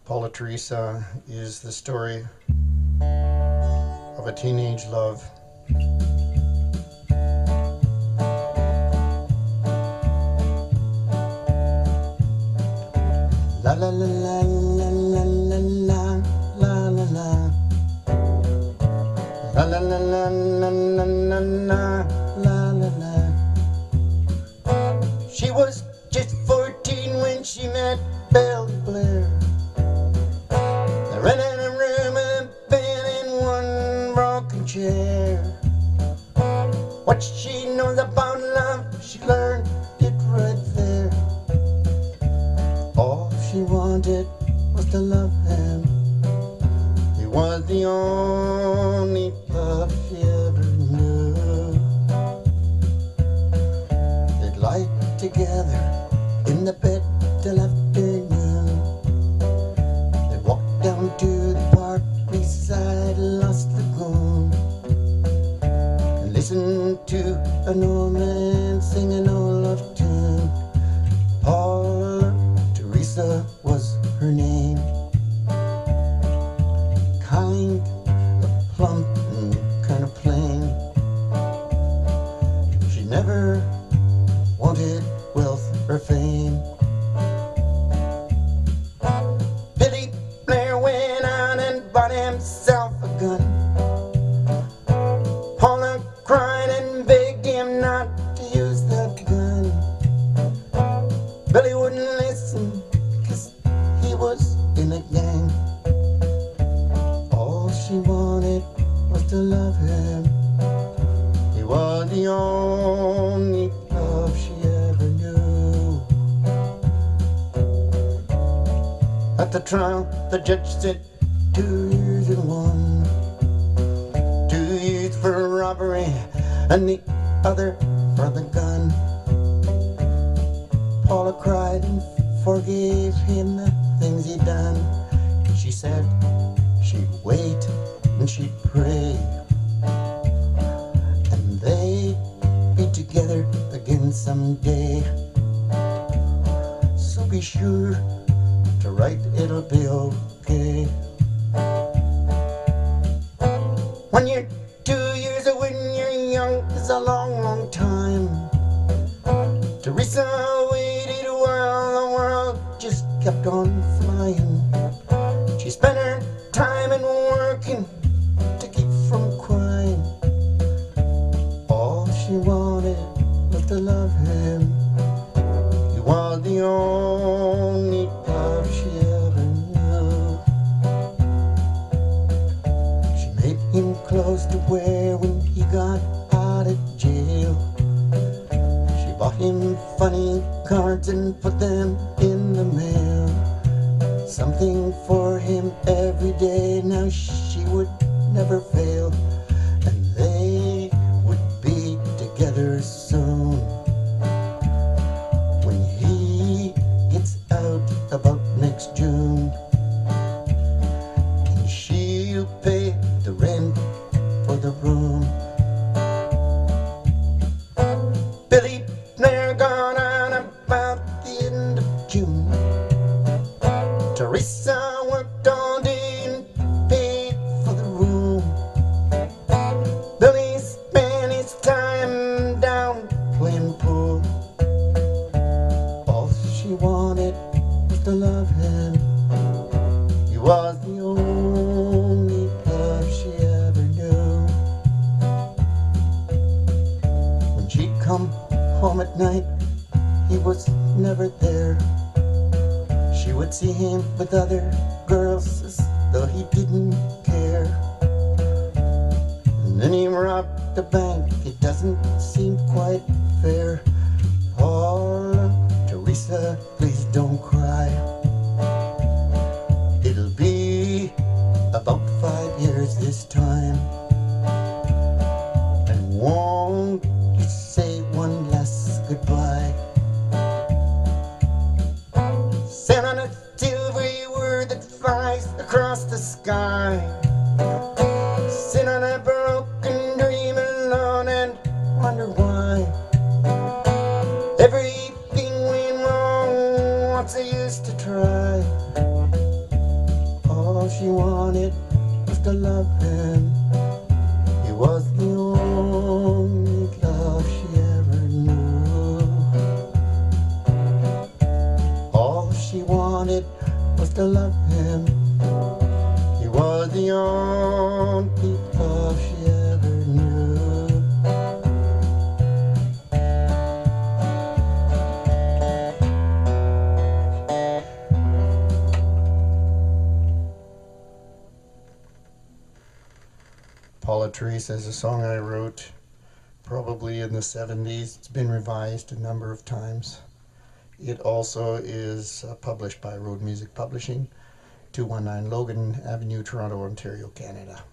Paula Theresa is the story of a teenage love. La la la la la la la la la la la la la la la la la la la la. She was just 14 when she met Bill Blair. They rented a room and a bed in one broken chair. What she knows about love, she learned it right there. All she wanted was to love him. He was the only love she ever knew. They'd lie together in the bed till afternoon. They'd walk down to the park beside Lost Lagoon and listen to an old man sing an old love tune. Paula Theresa was her name. Kind of plump and kind of plain. She never wanted wealth or fame. Billy Blair went out and bought himself a gun. Paula cried and begged him not to use that gun. Billy wouldn't listen, 'cause he was in a gang. All she wanted was to love him. He was the only love she ever knew. At the trial, the judge said 2 years and 1. 2 years for robbery and the other for the gun. Paula cried and forgave him the things he'd done. She said she'd wait and she'd pray, and they'd be together again someday. So be sure to write, it'll be okay. When you're 2 years or when you're young is a long, long time. Theresa waited while the world just kept on flying. She spent her time in working to keep from crying. All she wanted was to love him. He was the only love she ever knew. She made him clothes to wear when he got out of jail. She bought him funny cards and put them in the mail. Something for him every day, now she would never fail. And they would be together soon. When he gets out about next June, and she'll pay the rent for the room. Billy Blair gone on about the end of June. Theresa worked all day and paid for the room. Billy spent his time down playing pool. All she wanted was to love him. He was the only love she ever knew. When she'd come home at night, he was never there. She would see him with other girls as though he didn't care. And then he robbed the bank, it doesn't seem quite fair. Paula Theresa, please don't cry. It'll be about 5 years this time. And won't you say one last goodbye? Sent on a silvery word that flies across the sky. Sit on a broken dream alone and wonder why. Everything went wrong, what's the use to try? All she wanted was to love him. He was the only love she ever knew. All she wanted was to love him. He was the only love she ever knew. Paula Theresa is a song I wrote probably in the 70s. It's been revised a number of times. It also is published by Road Music Publishing, 219 Logan Avenue, Toronto, Ontario, Canada.